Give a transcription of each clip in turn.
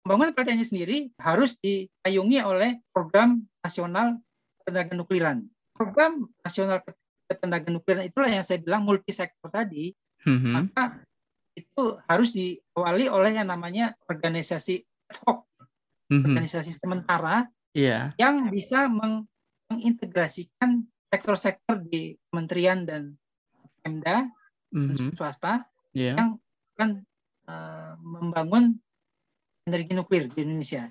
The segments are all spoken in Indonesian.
pembangunan PLTN sendiri harus dipayungi oleh program nasional ketenaga nukliran. Program nasional ketenaga nukliran itulah yang saya bilang multisektor tadi. Maka itu harus diawali oleh yang namanya organisasi ad hoc, organisasi sementara yang bisa mengintegrasikan sektor-sektor di kementerian dan Pemda swasta yang akan membangun energi nuklir di Indonesia.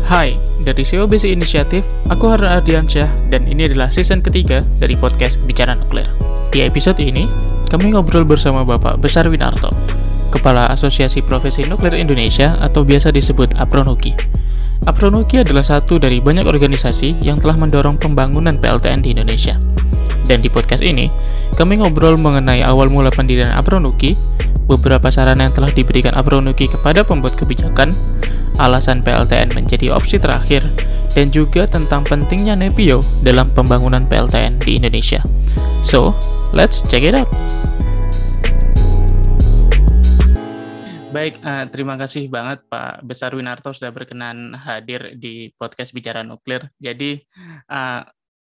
Hai, dari SEO Basic Initiative, aku Harun Ardiansyah dan ini adalah season ketiga dari podcast Bicara Nuklir. Di episode ini, kami ngobrol bersama Bapak Besar Winarto, Kepala Asosiasi Profesi Nuklir Indonesia atau biasa disebut APRONUKI. APRONUKI adalah satu dari banyak organisasi yang telah mendorong pembangunan PLTN di Indonesia. Dan di podcast ini, kami ngobrol mengenai awal mula pendirian APRONUKI, beberapa saran yang telah diberikan APRONUKI kepada pembuat kebijakan, alasan PLTN menjadi opsi terakhir, dan juga tentang pentingnya NEPIO dalam pembangunan PLTN di Indonesia. So, let's check it out! Baik, terima kasih banget Pak Besar Winarto sudah berkenan hadir di podcast Bicara Nuklir. Jadi,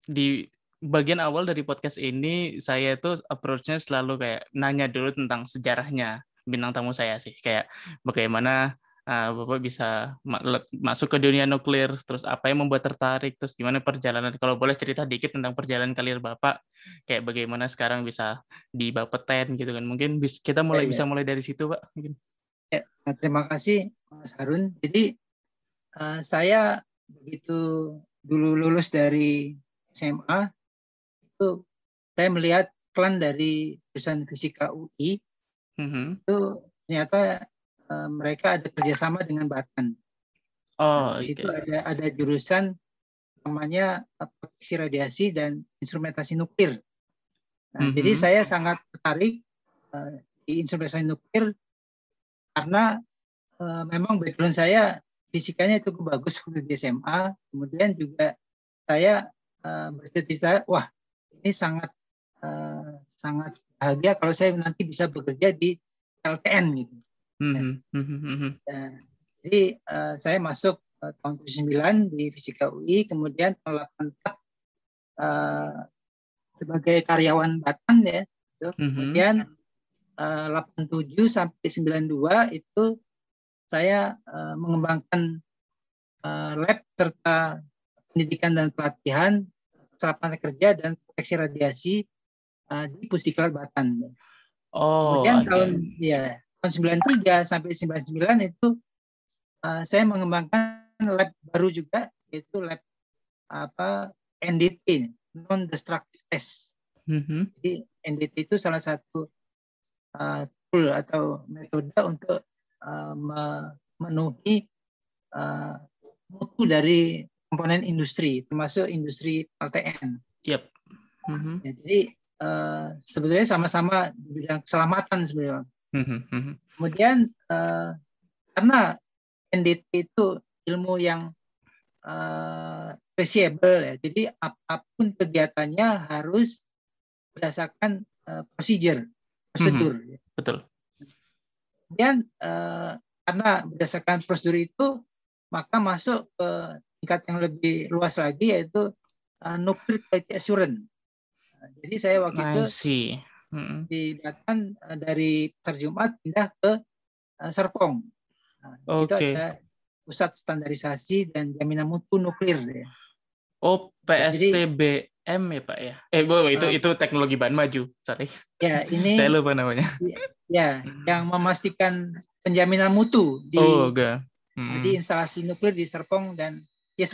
di bagian awal dari podcast ini, saya tuh approach-nya selalu kayak nanya dulu tentang sejarahnya bintang tamu saya sih. Kayak bagaimana Bapak bisa masuk ke dunia nuklir, terus apa yang membuat tertarik, terus gimana perjalanan, kalau boleh cerita dikit tentang perjalanan karir Bapak, kayak bagaimana sekarang bisa di Bapeten gitu kan, mungkin kita bisa mulai dari situ Pak. Mungkin. Ya, terima kasih Mas Harun. Jadi saya begitu dulu lulus dari SMA, itu saya melihat klan dari jurusan Fisika UI, itu ternyata mereka ada kerjasama dengan Batan. Di situ ada jurusan namanya proteksi radiasi dan instrumentasi nuklir. Jadi saya sangat tertarik di instrumentasi nuklir karena memang background saya fisikanya itu bagus waktu di SMA. Kemudian juga saya bercita-cita, wah ini sangat bahagia kalau saya nanti bisa bekerja di PLTN gitu. Jadi saya masuk tahun 79 di Fisika UI, kemudian tahun 84 sebagai karyawan Batan ya. Kemudian 87 sampai 92 itu saya mengembangkan lab serta pendidikan dan pelatihan, lapangan kerja dan proteksi radiasi di Pusdiklat Batan. Kemudian tahun 93 sampai 99 itu saya mengembangkan lab baru juga, yaitu lab NDT, non-destructive test. Jadi NDT itu salah satu tool atau metode untuk memenuhi mutu dari komponen industri, termasuk industri PLTN. Yep. Jadi sebetulnya sama-sama di bidang keselamatan sebenarnya. Kemudian karena NDT itu ilmu yang traceable ya, jadi apapun kegiatannya harus berdasarkan prosedur. Betul. Kemudian karena berdasarkan prosedur itu, maka masuk ke tingkat yang lebih luas lagi, yaitu nuclear quality assurance. Jadi saya waktu itu di Batan dari Pasar Jumat pindah ke Serpong. Di situ ada pusat standarisasi dan jaminan mutu nuklir. Ya. PSTBM ya Pak ya? Itu teknologi bahan maju, sorry. Ya, ini saya lupa namanya. Ya, yang memastikan penjaminan mutu di instalasi nuklir di Serpong dan ya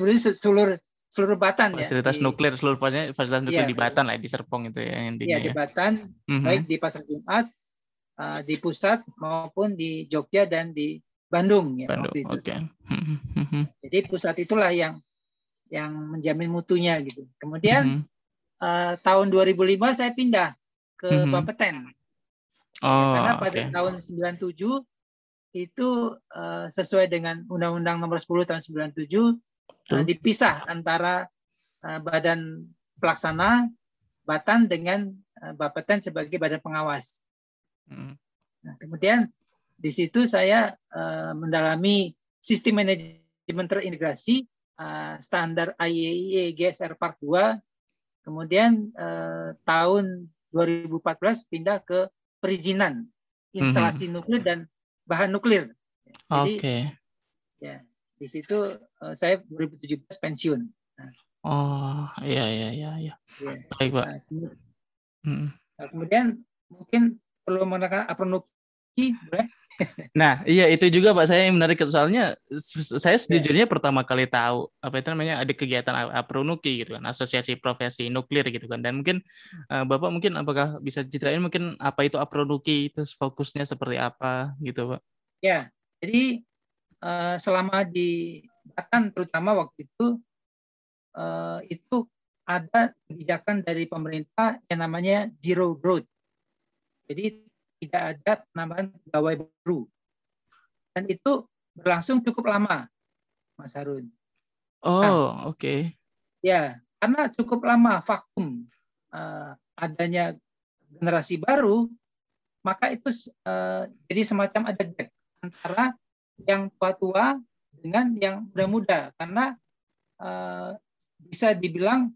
seluruh Batan fasilitas nuklir, seluruh fasilitas nuklir di Batan lah, di Serpong itu ya intinya. Di Batan, baik di Pasar Jumat, di pusat maupun di Jogja dan di Bandung ya. Jadi pusat itulah yang menjamin mutunya gitu. Kemudian tahun 2005 saya pindah ke Bapeten. Karena pada tahun 97 itu sesuai dengan Undang-Undang Nomor 10 tahun 97 dipisah antara badan pelaksana Batan dengan Bapeten sebagai badan pengawas. Nah, kemudian di situ saya mendalami sistem manajemen terintegrasi standar IAEA GSR Part 2. Kemudian tahun 2014 pindah ke perizinan instalasi nuklir dan bahan nuklir. Jadi ya di situ saya 2017 pensiun. Nah, iya. Baik, Pak. Kemudian mungkin perlu menekan apronuki, boleh? Nah, iya itu juga Pak, saya yang menarik soalnya saya sejujurnya pertama kali tahu apa itu namanya ada kegiatan Apronuki gitu kan, Asosiasi Profesi Nuklir gitu kan. Dan mungkin Bapak mungkin apakah bisa ceritain mungkin apa itu Apronuki, terus fokusnya seperti apa gitu, Pak? Ya, jadi selama di Batam terutama waktu itu ada kebijakan dari pemerintah yang namanya zero growth. Jadi tidak ada penambahan pegawai baru. Dan itu berlangsung cukup lama, Mas Harun. Oke. Ya, karena cukup lama vakum adanya generasi baru, maka itu jadi semacam ada gap antara yang tua-tua dengan yang muda-muda. Karena bisa dibilang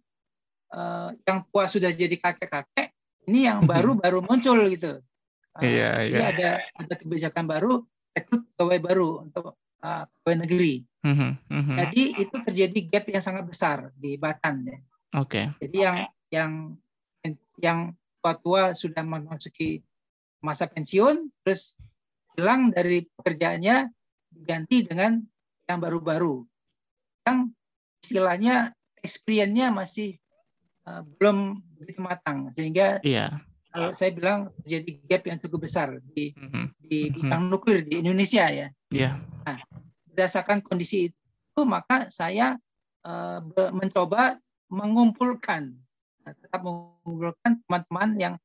yang tua sudah jadi kakek-kakek, ini yang baru muncul gitu. Jadi ada kebijakan baru, rekrut pegawai baru untuk pegawai negeri. Jadi itu terjadi gap yang sangat besar di Batam. Ya. Jadi yang tua-tua sudah memasuki masa pensiun, terus hilang dari pekerjaannya diganti dengan yang baru-baru. Yang istilahnya experience-nya masih belum begitu matang, sehingga kalau saya bilang terjadi gap yang cukup besar di bidang nuklir di Indonesia ya. Nah, berdasarkan kondisi itu maka saya mencoba mengumpulkan teman-teman yang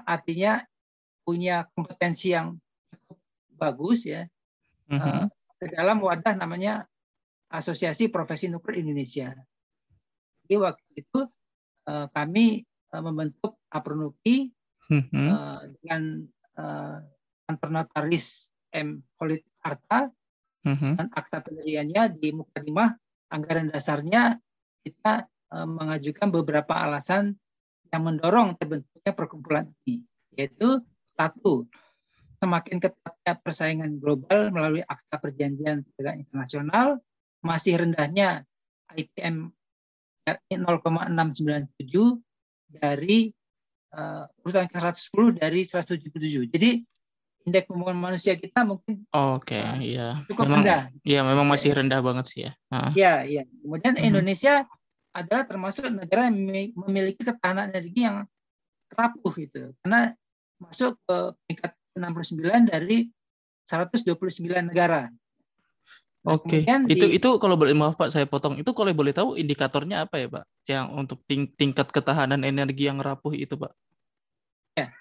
artinya punya kompetensi yang cukup bagus ya ke dalam wadah namanya Asosiasi Profesi Nuklir Indonesia. Jadi waktu itu kami membentuk Apronuki dengan kantor notaris M. Khalid Arta dan akta pendiriannya di mukadimah anggaran dasarnya kita mengajukan beberapa alasan yang mendorong terbentuknya perkumpulan ini, yaitu satu, semakin ketatnya persaingan global melalui akta perjanjian perdagangan internasional, masih rendahnya IPM 0,697 dari urutan ke-110 dari 177. Jadi indeks pembangunan manusia kita mungkin cukup rendah. Iya, memang masih rendah banget sih ya. Iya. Kemudian Indonesia adalah termasuk negara yang memiliki ketahanan energi yang rapuh gitu. Karena masuk ke peringkat 69 dari 129 negara. Nah, itu kalau boleh, maaf Pak saya potong, itu kalau boleh tahu indikatornya apa ya Pak, yang untuk tingkat ketahanan energi yang rapuh itu Pak? Ya,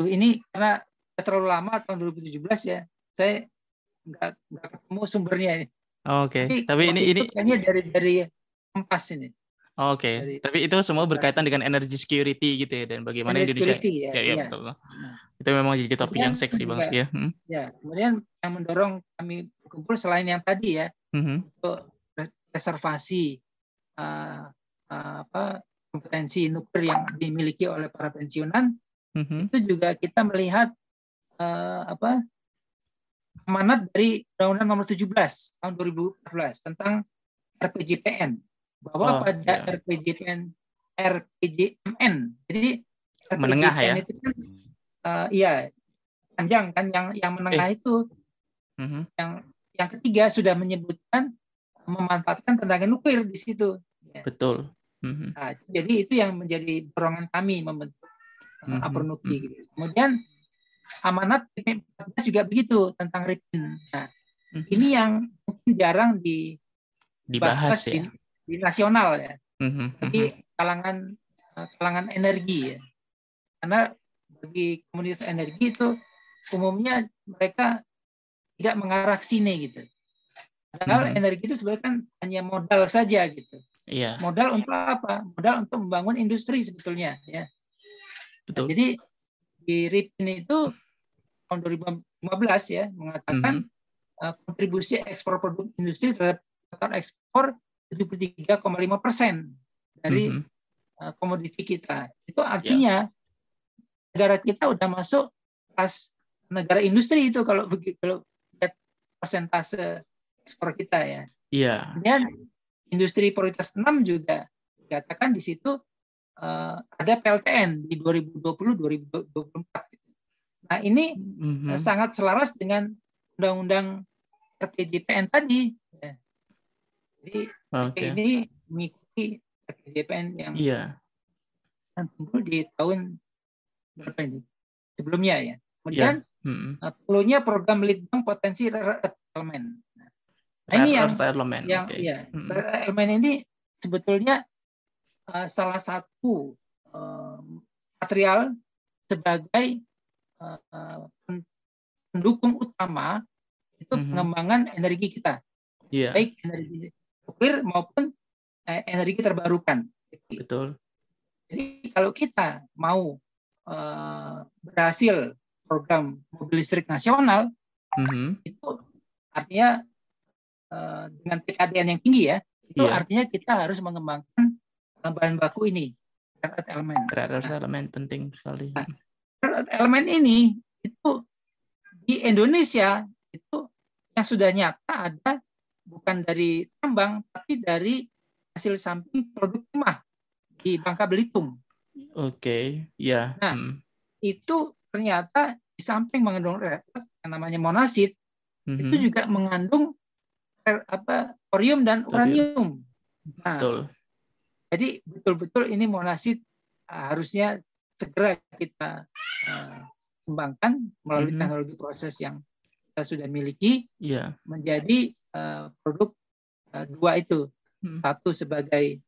ini karena terlalu lama tahun 2017 ya, saya nggak ketemu sumbernya. Tapi ini kayaknya dari Kompas ini. Tapi itu semua berkaitan dengan energy security gitu ya, dan bagaimana Indonesia. Ya, betul. Itu memang jadi topik yang seksi banget ya. Ya, kemudian yang mendorong kami berkumpul selain yang tadi ya, untuk reservasi kompetensi nuklir yang dimiliki oleh para pensiunan, itu juga kita melihat amanat dari Undang-Undang Nomor 17 tahun 2014 tentang RPJPN, bahwa pada RPJMN, jadi menengah ya. itu kan panjang kan, yang menengah itu yang ketiga sudah menyebutkan memanfaatkan tenaga nuklir di situ. Betul. Nah, jadi itu yang menjadi dorongan kami membentuk Apronuki. Gitu. Kemudian amanat PP 14 juga begitu tentang RIPIN. Nah, ini yang mungkin jarang dibahas ya. Di nasional ya. Bagi kalangan energi ya. Karena bagi komunitas energi itu umumnya mereka tidak mengarah ke sini gitu. Padahal energi itu sebenarnya kan hanya modal saja gitu. Iya. Modal untuk apa? Modal untuk membangun industri sebetulnya ya. Betul. Nah, jadi di RIPIN itu tahun 2015 ya mengatakan kontribusi ekspor produk industri terhadap total ekspor 73,5% dari komoditi kita. Itu artinya negara kita udah masuk kelas negara industri itu kalau lihat persentase ekspor kita ya. Iya. Kemudian industri prioritas 6 juga dikatakan di situ ada PLTN di 2020-2024. Nah ini sangat selaras dengan undang-undang RPJPN tadi. Ya. Jadi ini mengikuti RPJPN yang timbul di tahun berapa ini? Sebelumnya ya. Kemudian perlunya program litbang potensi rare earth elemen. Nah, ini elemen ini sebetulnya salah satu material sebagai pendukung utama itu pengembangan energi kita, baik energi nuklir maupun energi terbarukan. Betul. Jadi kalau kita mau berhasil program mobil listrik nasional, itu artinya dengan TKDN yang tinggi ya, itu artinya kita harus mengembangkan bahan baku ini, rare earth elemen. Rare earth elemen penting sekali. Nah, rare earth elemen ini itu di Indonesia itu yang sudah nyata ada bukan dari tambang tapi dari hasil samping produk timah di Bangka Belitung. Oke, ya. Nah, itu ternyata di samping mengandung rare earth yang namanya monasit, itu juga mengandung thorium dan uranium. Nah, betul. Jadi betul-betul ini monasit harusnya segera kita kembangkan melalui teknologi proses yang kita sudah miliki menjadi produk dua itu. Satu sebagai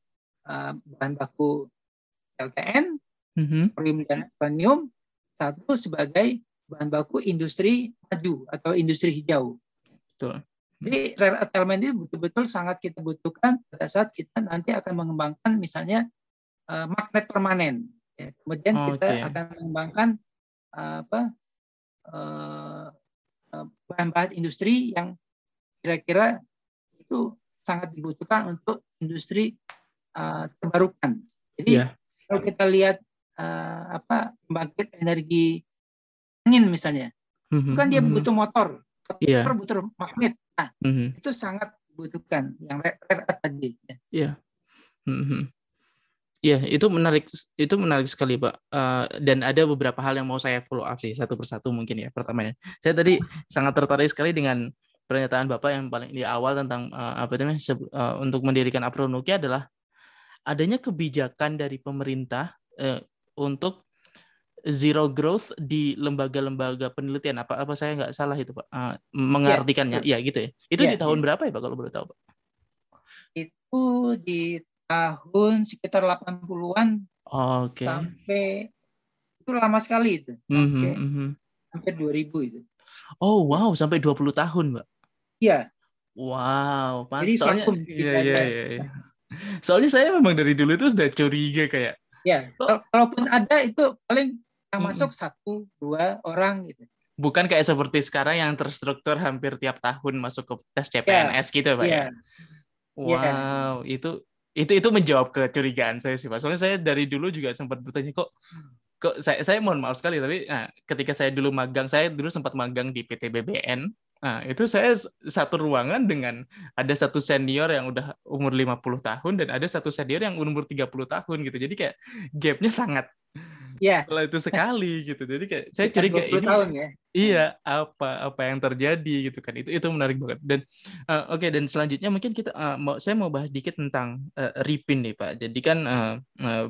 bahan baku LTN, thorium dan uranium, satu sebagai bahan baku industri maju atau industri hijau. Betul. Jadi rare earth element ini betul-betul sangat kita butuhkan pada saat kita nanti akan mengembangkan misalnya magnet permanen. Ya. Kemudian kita akan mengembangkan bahan-bahan industri yang kira-kira itu sangat dibutuhkan untuk industri terbarukan. Jadi kalau kita lihat pembangkit energi angin misalnya, itu kan dia butuh motor, butuh magnet. Nah, itu sangat dibutuhkan yang rare earth tadi. Iya. Ya, itu menarik sekali, Pak. Dan ada beberapa hal yang mau saya follow up sih satu persatu mungkin ya. Pertamanya, saya tadi sangat tertarik sekali dengan pernyataan Bapak yang paling di awal tentang untuk mendirikan Apronuki adalah adanya kebijakan dari pemerintah untuk zero growth di lembaga-lembaga penelitian. Apa saya nggak salah itu, Pak? Mengartikannya, ya gitu ya. Itu di tahun berapa ya, Pak, kalau boleh tahu, Pak? Itu di tahun sekitar 80-an sampai itu lama sekali itu. Hampir 2000 itu. Oh, wow, sampai 20 tahun, Mbak. Iya. Wow, jadi soalnya vakum. Iya. Soalnya saya memang dari dulu itu sudah curiga kayak. Ya, kalaupun ada itu paling yang masuk 1-2 orang gitu. Bukan kayak seperti sekarang yang terstruktur hampir tiap tahun masuk ke tes CPNS gitu, Pak ya. Wow, itu menjawab kecurigaan saya sih, Pak. Soalnya saya dari dulu juga sempat bertanya kok saya mohon maaf sekali, tapi ketika saya dulu magang, saya dulu sempat magang di PT BBN. Nah, itu saya satu ruangan dengan ada satu senior yang udah umur 50 tahun dan ada satu senior yang umur 30 tahun gitu. Jadi kayak gapnya sangat kalau itu sekali gitu. Jadi kayak saya curiga ini tahun ya. Iya, apa yang terjadi gitu kan. Itu menarik banget. Dan oke, dan selanjutnya mungkin saya mau bahas dikit tentang RIPIN nih, Pak. Jadi kan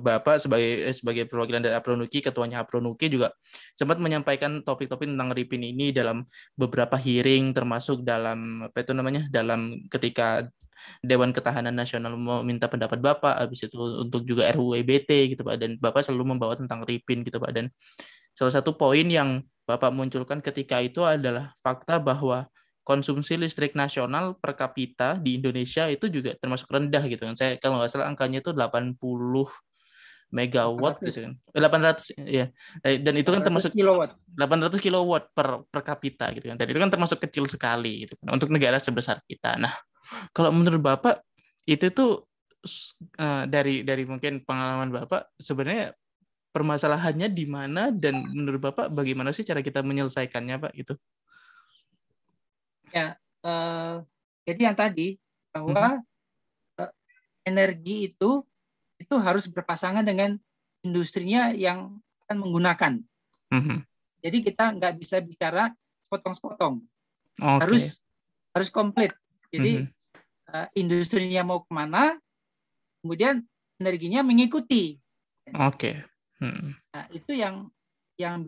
Bapak sebagai perwakilan dari Apronuki, ketuanya Apronuki juga sempat menyampaikan topik-topik tentang RIPIN ini dalam beberapa hearing, termasuk dalam dalam ketika Dewan Ketahanan Nasional meminta pendapat Bapak, habis itu untuk juga RUU EBT gitu, Pak. Dan Bapak selalu membawa tentang RIPIN gitu, Pak. Dan salah satu poin yang Bapak munculkan ketika itu adalah fakta bahwa konsumsi listrik nasional per kapita di Indonesia itu juga termasuk rendah gitu kan. Saya kalau nggak salah angkanya itu 80 megawatt 800. gitu kan. 800 ya. Dan itu kan 800 termasuk kilowatt. 800 kilowatt per kapita gitu kan. Dan itu kan termasuk kecil sekali gitu kan untuk negara sebesar kita. Nah, kalau menurut Bapak itu tuh dari mungkin pengalaman Bapak sebenarnya permasalahannya di mana dan menurut Bapak bagaimana sih cara kita menyelesaikannya, Pak, gitu? Ya, jadi yang tadi bahwa energi itu harus berpasangan dengan industrinya yang akan menggunakan. Jadi kita nggak bisa bicara sepotong-sepotong. Okay. Harus komplit. Jadi industrinya mau kemana, kemudian energinya mengikuti. Oke. Nah, itu yang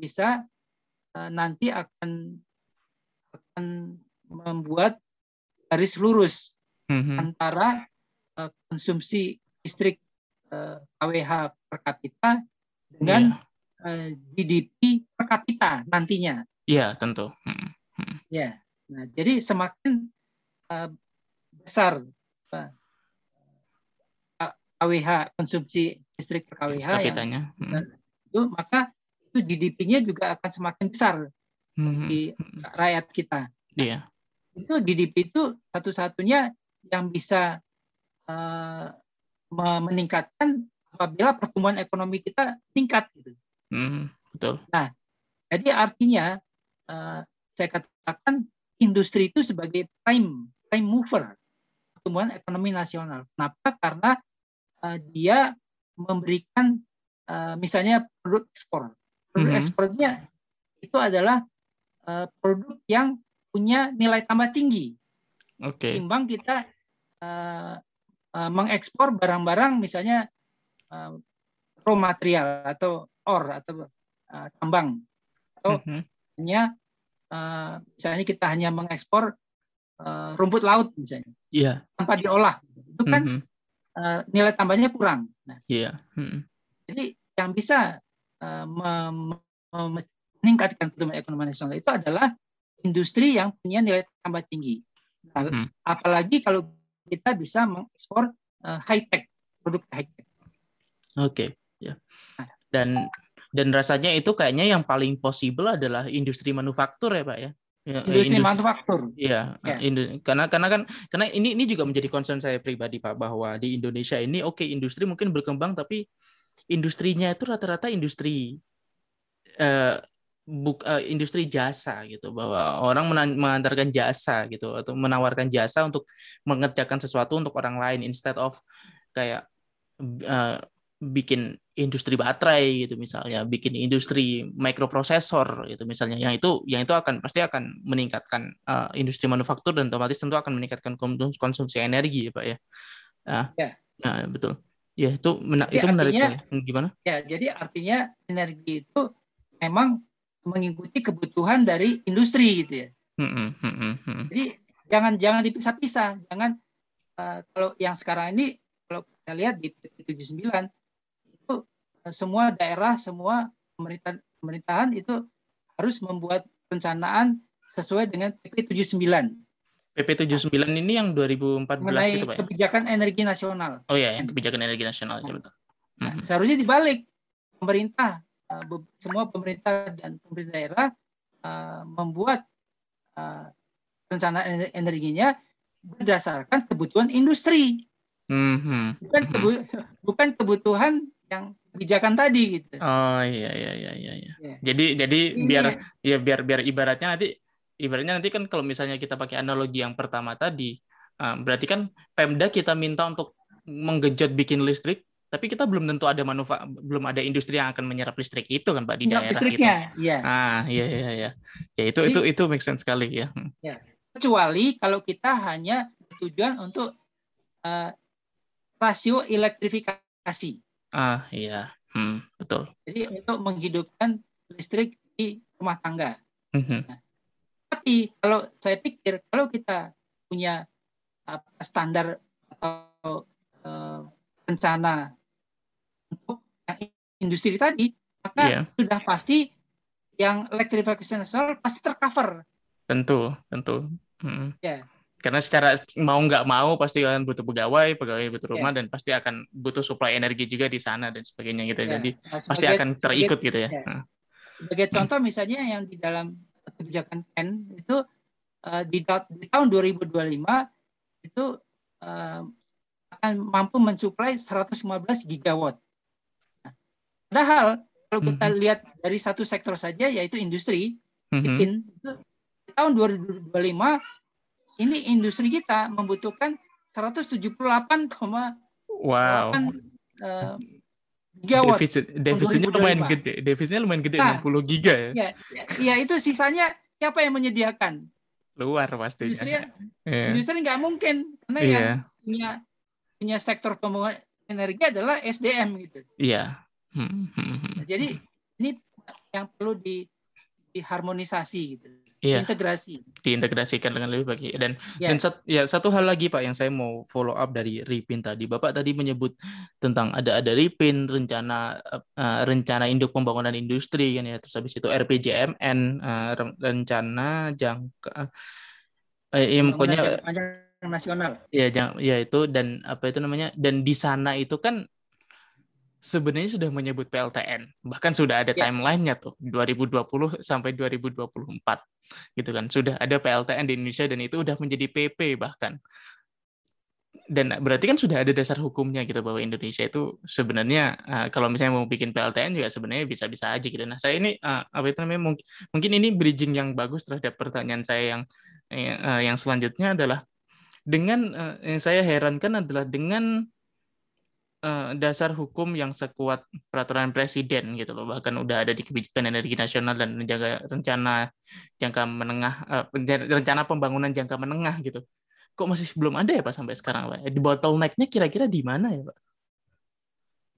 bisa nanti akan membuat garis lurus antara konsumsi listrik KWH per kapita dengan GDP per kapita nantinya. Iya, tentu. Ya, nah jadi semakin besar KWH, konsumsi listrik per KWH kapitanya, itu maka itu GDP-nya juga akan semakin besar bagi rakyat kita. Iya. Itu GDP itu satu-satunya yang bisa meningkatkan apabila pertumbuhan ekonomi kita meningkat gitu. Betul. Nah, jadi artinya saya katakan industri itu sebagai prime mover pertumbuhan ekonomi nasional. Kenapa? Karena dia memberikan misalnya produk ekspor. Produk ekspornya itu adalah produk yang punya nilai tambah tinggi. Timbang kita mengekspor barang-barang misalnya raw material atau ore atau tambang atau hanya misalnya kita hanya mengekspor rumput laut misalnya tanpa diolah, itu kan nilai tambahnya kurang. Nah, jadi yang bisa meningkatkan pertumbuhan ekonomi nasional itu adalah industri yang punya nilai tambah tinggi. Nah, apalagi kalau kita bisa mengekspor high-tech, produk high-tech. Oke, ya. Dan rasanya itu kayaknya yang paling possible adalah industri manufaktur ya, Pak ya. Industri manufaktur. Iya, karena ini juga menjadi concern saya pribadi, Pak, bahwa di Indonesia ini industri mungkin berkembang tapi industrinya itu rata-rata industri industri jasa gitu, bahwa orang mengantarkan jasa gitu atau menawarkan jasa untuk mengerjakan sesuatu untuk orang lain instead of kayak bikin industri baterai gitu misalnya, bikin industri microprosesor gitu misalnya, yang itu pasti akan meningkatkan industri manufaktur dan otomatis tentu akan meningkatkan konsumsi energi ya, Pak ya. Nah, betul. Ya, itu menarik sekali. Gimana? Ya, jadi artinya energi itu memang mengikuti kebutuhan dari industri gitu ya. Jadi jangan dipisah-pisah. Jangan kalau yang sekarang ini kalau kita lihat di PP 79 itu semua daerah, semua pemerintahan itu harus membuat perencanaan sesuai dengan PP 79. PP 79 ini yang 2014 itu, Pak ya? Kebijakan energi nasional. Oh iya, kebijakan energi nasional itu betul. Seharusnya dibalik, pemerintah, semua pemerintah dan pemerintah daerah membuat rencana energinya berdasarkan kebutuhan industri, bukan kebutuhan yang kebijakan tadi gitu. Oh iya. Jadi biar ibaratnya nanti kan kalau misalnya kita pakai analogi yang pertama tadi, berarti kan Pemda kita minta untuk menggenjot bikin listrik, tapi kita belum tentu belum ada industri yang akan menyerap listrik itu kan, Pak, di daerah listriknya, gitu. Iya. Ya itu make sense sekali ya. Kecuali kalau kita hanya tujuan untuk rasio elektrifikasi. Iya. Betul. Jadi untuk menghidupkan listrik di rumah tangga. Tapi kalau saya pikir kalau kita punya standar atau rencana untuk industri tadi, maka sudah pasti yang elektrifikasi nasional pasti tercover. Tentu. Ya. Karena secara mau nggak mau pasti akan butuh pegawai, pegawai butuh rumah, Ya, dan pasti akan butuh suplai energi juga di sana dan sebagainya gitu. ya. Jadi Nah, pasti akan terikut gitu ya. ya, sebagai contoh misalnya yang di dalam kebijakan PEN itu di tahun 2025 itu akan mampu mensuplai 115 gigawatt. Nah, padahal kalau kita lihat dari satu sektor saja yaitu industri, itu di tahun 2025 ini industri kita membutuhkan 178,8 Wow. gigawatt Defisitnya lumayan gede. Defisitnya lumayan gede, nah, 60 giga ya. Ya itu sisanya siapa yang menyediakan? Luar pastinya. Industri nggak mungkin karena yang punya sektor pembangunan energi adalah SDM gitu. Iya. Nah, jadi ini yang perlu diharmonisasi gitu. Iya. Diintegrasikan dengan lebih baik. Dan satu hal lagi Pak yang saya mau follow up dari Ripin tadi. Bapak tadi menyebut tentang ada Ripin rencana induk pembangunan industri kan ya. Terus habis itu RPJMN rencana jangka pembangunan jangka panjang nasional. Ya itu dan apa itu namanya? Dan di sana itu kan sebenarnya sudah menyebut PLTN. Bahkan sudah ada timeline-nya tuh 2020 sampai 2024. Gitu kan. Sudah ada PLTN di Indonesia dan itu udah menjadi PP bahkan. Dan berarti kan sudah ada dasar hukumnya gitu bahwa Indonesia itu sebenarnya kalau misalnya mau bikin PLTN juga sebenarnya bisa-bisa aja gitu. Nah, saya ini apa itu namanya mungkin ini bridging yang bagus terhadap pertanyaan saya yang selanjutnya adalah dengan yang saya herankan adalah dengan dasar hukum yang sekuat peraturan presiden gitu loh, bahkan udah ada di kebijakan energi nasional dan rencana jangka menengah, rencana pembangunan jangka menengah gitu, kok masih belum ada ya Pak sampai sekarang Pak? Di bottleneck-nya kira-kira di mana ya Pak?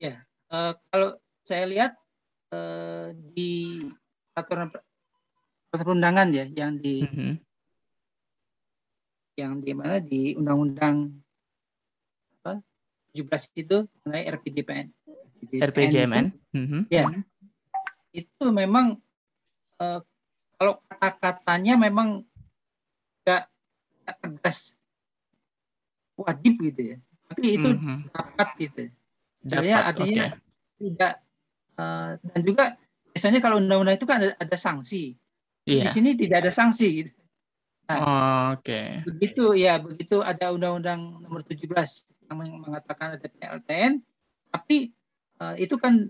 Ya, kalau saya lihat di peraturan perundangan ya yang di mana di undang-undang 17 itu mengenai RPJMN. Ya, itu memang kalau kata-katanya memang nggak tegas wajib gitu ya, tapi itu dapat gitu. Sebenarnya artinya tidak dan juga biasanya kalau undang-undang itu kan ada sanksi. Di sini tidak ada sanksi gitu. Nah, begitu ada Undang-Undang Nomor 17 yang mengatakan ada PLTN, tapi itu kan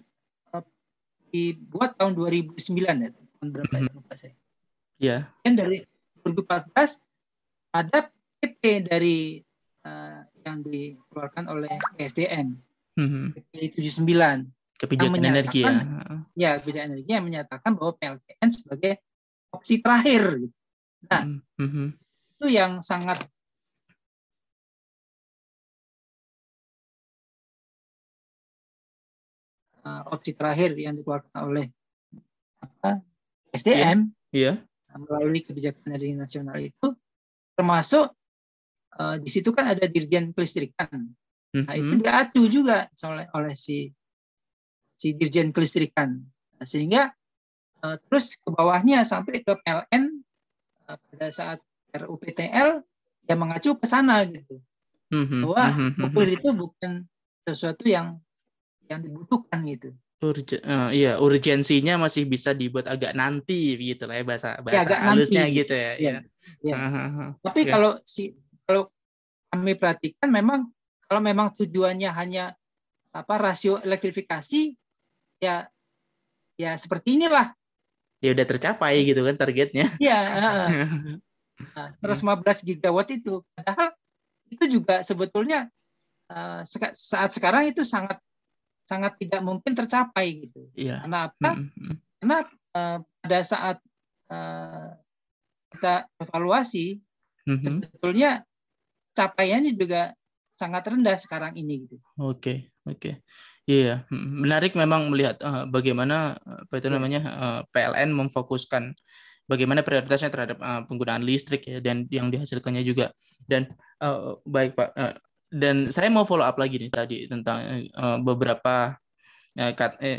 dibuat tahun 2009 ya, tahun berapa ya lupa saya. Iya. Dan dari 2014 ada PP dari yang dikeluarkan oleh SDM, PP 79. Kebijakan energi ya. Ya, kebijakan energi yang menyatakan bahwa PLTN sebagai opsi terakhir. Nah, itu yang sangat opsi terakhir yang dikeluarkan oleh SDM melalui kebijakan energi nasional itu, termasuk di situ kan ada Dirjen Kelistrikan. Nah, itu diacu juga oleh si Dirjen Kelistrikan. Nah, sehingga terus ke bawahnya sampai ke PLN pada saat RUPTL yang mengacu ke sana gitu. Bahwa nuklir itu bukan sesuatu yang dibutuhkan gitu. Urgensinya masih bisa dibuat agak nanti gitu lah ya, bahasa halusnya nanti, gitu ya. Tapi kalau kami perhatikan memang kalau memang tujuannya hanya rasio elektrifikasi ya seperti inilah. Ya udah tercapai gitu kan targetnya. Iya, 115 gigawatt itu. Padahal itu juga sebetulnya saat sekarang itu sangat tidak mungkin tercapai gitu. Iya. Kenapa? Karena pada saat kita evaluasi sebetulnya capaiannya juga sangat rendah sekarang ini gitu. Oke. Iya, menarik memang melihat bagaimana PLN memfokuskan bagaimana prioritasnya terhadap penggunaan listrik ya, dan yang dihasilkannya juga. Dan baik Pak, dan saya mau follow up lagi nih tadi tentang beberapa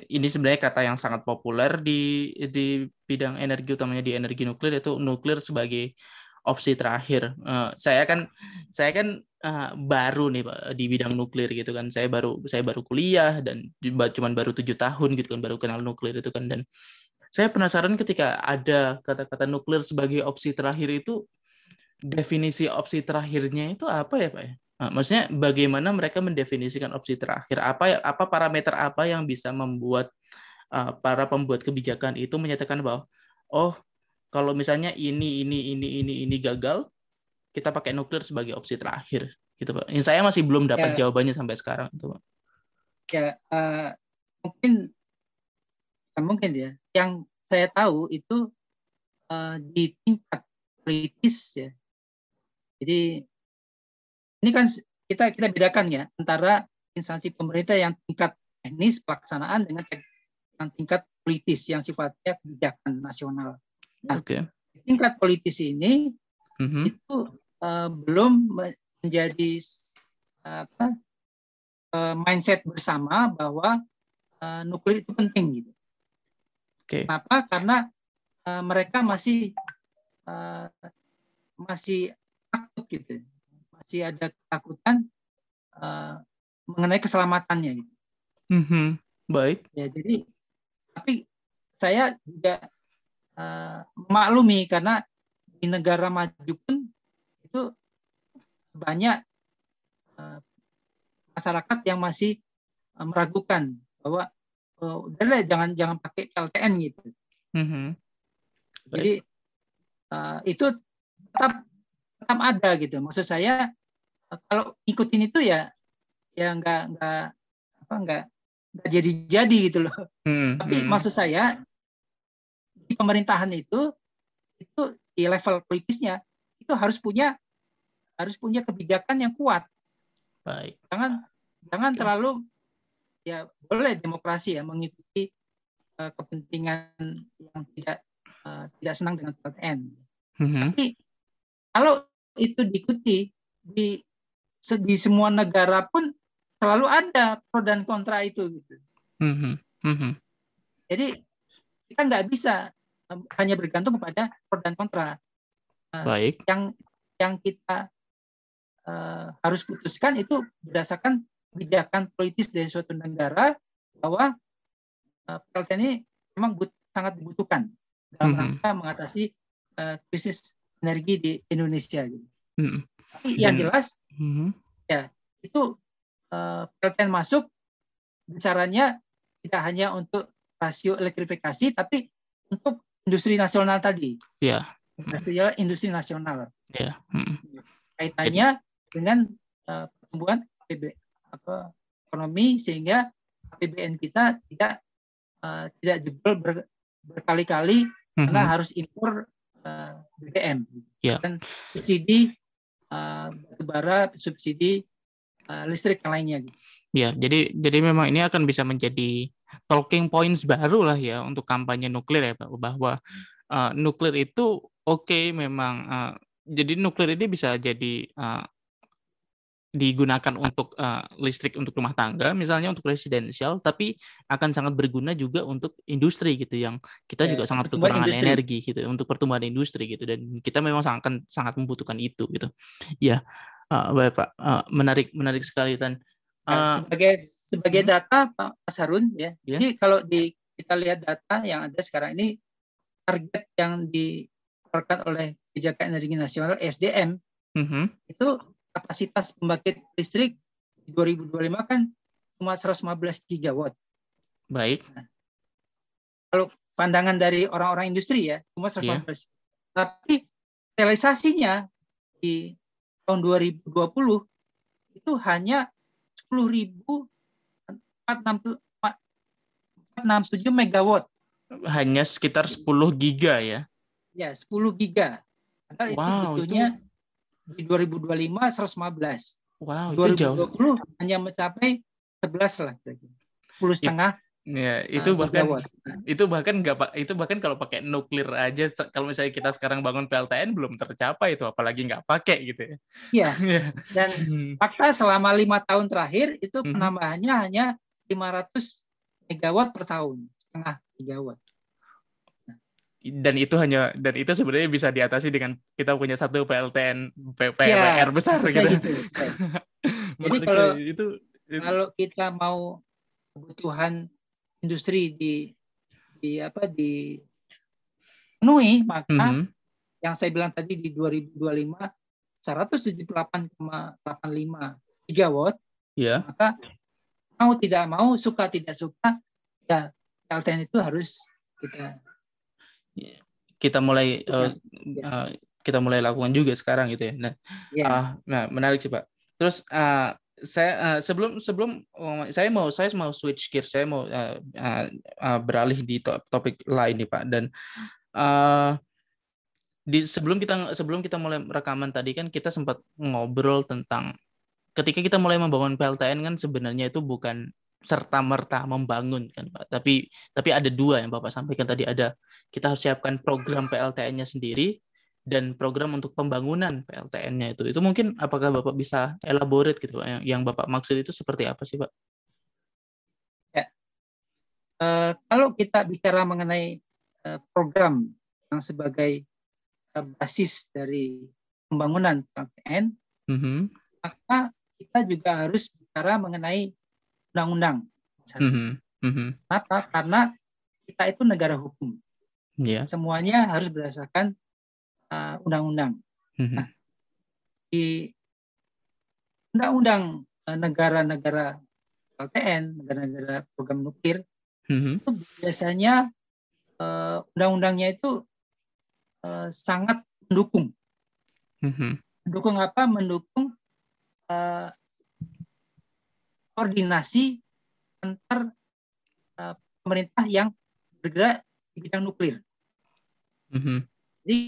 ini sebenarnya kata yang sangat populer di bidang energi, utamanya di energi nuklir, yaitu nuklir sebagai opsi terakhir. Saya kan baru nih Pak di bidang nuklir gitu kan. Saya baru kuliah dan cuman baru 7 tahun gitu kan, baru kenal nuklir itu kan. Dan saya penasaran ketika ada kata-kata nuklir sebagai opsi terakhir itu, definisi opsi terakhirnya itu apa ya Pak ya? Maksudnya bagaimana mereka mendefinisikan opsi terakhir? Apa parameter apa yang bisa membuat para pembuat kebijakan itu menyatakan bahwa oh, kalau misalnya ini gagal, kita pakai nuklir sebagai opsi terakhir, gitu Pak. Ini saya masih belum dapat Ya, jawabannya sampai sekarang, itu Pak. ya mungkin ya. Yang saya tahu itu di tingkat politis ya. Jadi ini kan kita bedakan ya antara instansi pemerintah yang tingkat teknis pelaksanaan dengan yang tingkat politis yang sifatnya kebijakan nasional. Nah, tingkat politis ini itu belum menjadi mindset bersama bahwa nuklir itu penting gitu. Kenapa? Karena mereka masih takut gitu, masih ada ketakutan mengenai keselamatannya gitu. Baik. Ya, jadi tapi saya juga memaklumi karena di negara maju pun itu banyak masyarakat yang masih meragukan bahwa udahlah jangan pakai PLTN gitu. Jadi itu tetap ada gitu. Maksud saya kalau ikutin itu ya nggak jadi gitu loh. Tapi maksud saya di pemerintahan itu di level politisnya itu harus punya kebijakan yang kuat. Baik. Jangan terlalu ya boleh demokrasi ya mengikuti kepentingan yang tidak senang dengan PLTN. Tapi kalau itu diikuti di semua negara pun selalu ada pro dan kontra itu gitu. Jadi kita nggak bisa hanya bergantung kepada pro dan kontra. Baik. Yang kita harus putuskan itu berdasarkan kebijakan politis dari suatu negara bahwa PLTN ini memang sangat dibutuhkan dalam rangka mengatasi krisis energi di Indonesia. Tapi yang jelas ya itu PLTN masuk bicaranya tidak hanya untuk rasio elektrifikasi, tapi untuk industri nasional tadi. Ya. Industri nasional. Ya. Kaitannya dengan pertumbuhan ekonomi sehingga APBN kita tidak jebol berkali-kali karena harus impor BBM dan subsidi batubara, subsidi listrik yang lainnya. Ya, jadi memang ini akan bisa menjadi talking points baru lah ya untuk kampanye nuklir ya Pak, bahwa nuklir itu memang jadi nuklir ini bisa jadi digunakan untuk listrik untuk rumah tangga, misalnya untuk residensial, tapi akan sangat berguna juga untuk industri gitu, yang kita juga sangat kekurangan energi gitu, untuk pertumbuhan industri gitu, dan kita memang sangat membutuhkan itu gitu. Ya, Bapak, menarik sekali dan sebagai data Pak Mas Harun ya. Jadi kalau kita lihat data yang ada sekarang ini, target yang dikeluarkan oleh Kebijakan Energi Nasional SDM itu kapasitas pembangkit listrik di 2025 kan cuma 115 gigawatt. Baik. Nah, kalau pandangan dari orang-orang industri ya cuma 115. Tapi realisasinya di tahun 2020 itu hanya 10.467 megawatt. Hanya sekitar 10 giga ya? Ya, 10 giga. Padahal itu butuhnya di 2025 115. Wow, 2020 jauh. Hanya mencapai 11 lah, 10,5. Ya, itu bahkan kalau pakai nuklir aja, kalau misalnya kita sekarang bangun PLTN belum tercapai itu, apalagi nggak pakai gitu ya. Iya. Dan fakta selama 5 tahun terakhir itu penambahannya hanya 500 megawatt per tahun, setengah gigawatt. dan itu sebenarnya bisa diatasi dengan kita punya satu PLTN Ya, PPR besar kasusnya gitu. gitu. Jadi Menarik kalau sekali. Itu kita mau kebutuhan industri dipenuhi, maka yang saya bilang tadi di 2025 178,85 gigawatt, ya. maka mau tidak mau, suka tidak suka, ya PLTN itu harus kita mulai ya. kita mulai lakukan juga sekarang gitu ya. Nah, menarik sih Pak. Terus saya sebelum saya mau switch gear, saya mau beralih di topik lain nih Pak. Dan sebelum kita mulai rekaman tadi kan kita sempat ngobrol tentang ketika kita mulai membangun PLTN kan sebenarnya itu bukan serta-merta membangun kan Pak. Tapi ada dua yang Bapak sampaikan tadi, ada kita harus siapkan program PLTN-nya sendiri dan program untuk pembangunan PLTN-nya itu. Itu mungkin apakah Bapak bisa elaborate gitu Pak, yang Bapak maksud itu seperti apa sih Pak? Ya. Kalau kita bicara mengenai program yang sebagai basis dari pembangunan PLTN, maka kita juga harus bicara mengenai undang-undang. Kenapa? Karena kita itu negara hukum. Semuanya harus berdasarkan undang-undang. Nah, di undang-undang negara-negara PLTN, negara-negara program nuklir, itu biasanya undang-undangnya itu sangat mendukung. Mendukung apa? Mendukung koordinasi antar pemerintah yang bergerak di bidang nuklir. Jadi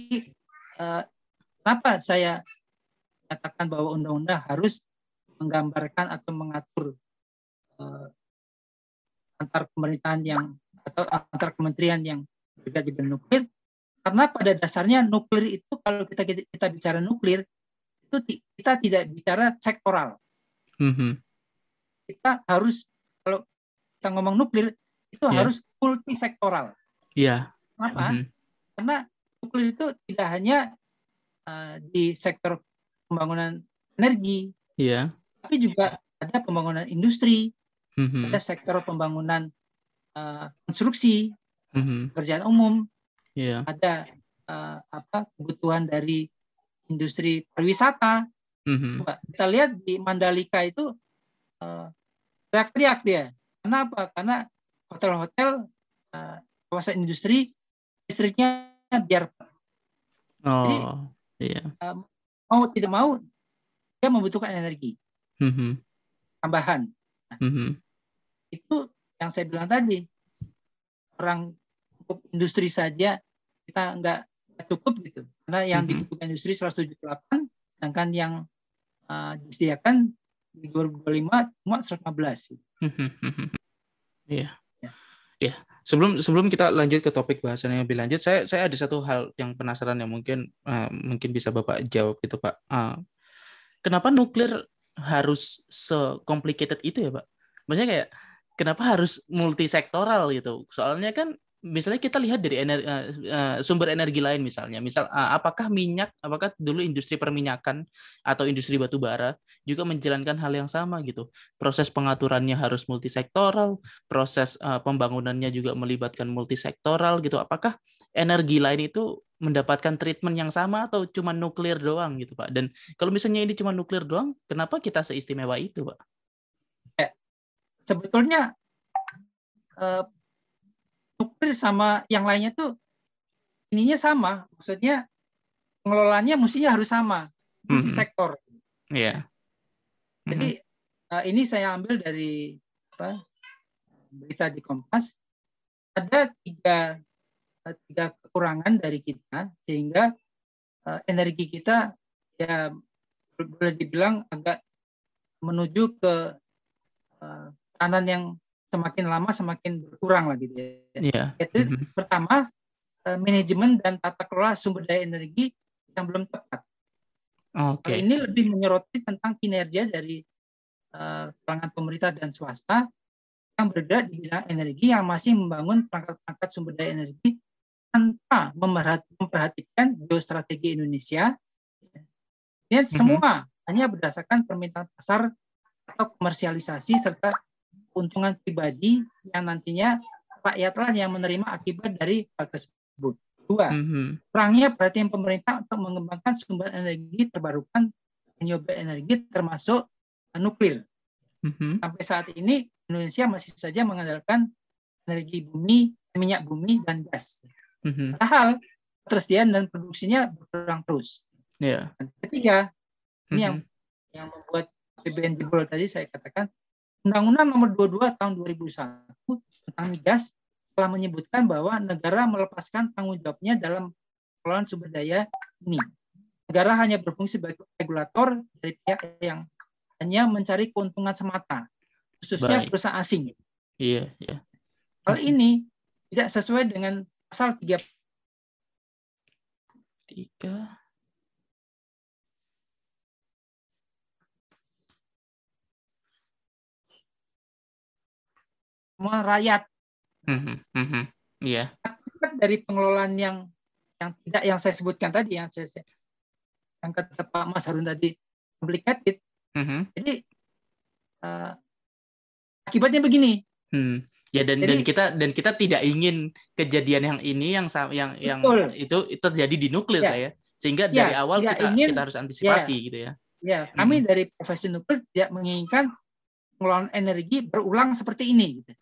kenapa saya katakan bahwa undang-undang harus menggambarkan atau mengatur antar pemerintahan atau antar kementerian yang bergerak di bidang nuklir? Karena pada dasarnya nuklir itu, kalau kita bicara nuklir itu kita tidak bicara sektoral. Kita harus, kalau kita ngomong nuklir itu harus multisektoral. Kenapa? Karena nuklir itu tidak hanya di sektor pembangunan energi, tapi juga ada pembangunan industri, ada sektor pembangunan konstruksi, pekerjaan umum, ada kebutuhan dari industri pariwisata. Kita lihat di Mandalika itu teriak-teriak dia. Kenapa? Karena hotel-hotel kawasan industri listriknya biar. Jadi mau tidak mau dia membutuhkan energi tambahan. Itu yang saya bilang tadi, orang untuk industri saja kita nggak cukup gitu, karena yang dibutuhkan industri 178, sedangkan yang disediakan di 2025 cuma 115. Iya. Sebelum kita lanjut ke topik bahasan yang lebih lanjut, saya ada satu hal yang penasaran yang mungkin bisa Bapak jawab gitu Pak. Kenapa nuklir harus se-complicated itu ya Pak? Maksudnya kayak kenapa harus multisektoral gitu? Soalnya kan misalnya kita lihat dari sumber energi lain misalnya, apakah dulu industri perminyakan atau industri batu bara juga menjalankan hal yang sama gitu. Proses pengaturannya harus multisektoral, proses pembangunannya juga melibatkan multisektoral gitu. Apakah energi lain itu mendapatkan treatment yang sama atau cuma nuklir doang gitu Pak? Dan kalau misalnya ini cuma nuklir doang, kenapa kita seistimewa itu Pak? Sebetulnya nuklir sama yang lainnya tuh ininya sama, maksudnya pengelolaannya mestinya harus sama, multisektor. Jadi ini saya ambil dari berita di Kompas. Ada tiga kekurangan dari kita sehingga energi kita ya boleh dibilang agak menuju ke kanan yang semakin lama semakin berkurang lagi. Itu pertama, manajemen dan tata kelola sumber daya energi yang belum tepat. Kalau ini lebih menyoroti tentang kinerja dari kalangan pemerintah dan swasta yang bergerak di bidang energi yang masih membangun perangkat-perangkat sumber daya energi tanpa memperhatikan geostrategi Indonesia. Dan semua hanya berdasarkan permintaan pasar atau komersialisasi serta keuntungan pribadi yang nantinya rakyatlah yang menerima akibat dari hal tersebut. Dua, kurangnya perhatian pemerintah untuk mengembangkan sumber energi terbarukan renewable energi termasuk nuklir. Sampai saat ini Indonesia masih saja mengandalkan energi bumi, minyak bumi dan gas. Padahal ketersediaan dan produksinya berkurang terus. Yeah. Dan ketiga, ini yang membuat APBN jebol tadi saya katakan, Undang-Undang Nomor 22 Tahun 2001 tentang migas telah menyebutkan bahwa negara melepaskan tanggung jawabnya dalam pengelolaan sumber daya ini. Negara hanya berfungsi sebagai regulator dari pihak yang hanya mencari keuntungan semata, khususnya perusahaan asing. Iya. Hal ini tidak sesuai dengan pasal 3. Semua rakyat. Iya. Akibat dari pengelolaan yang tidak yang saya sebutkan tadi, yang kata Pak Mas Harun tadi, complicated. Jadi akibatnya begini. Ya dan kita tidak ingin kejadian yang ini yang itu terjadi di nuklir ya. Sehingga dari awal kita harus antisipasi gitu ya. Ya, kami dari profesi nuklir tidak menginginkan pengelolaan energi berulang seperti ini. Gitu.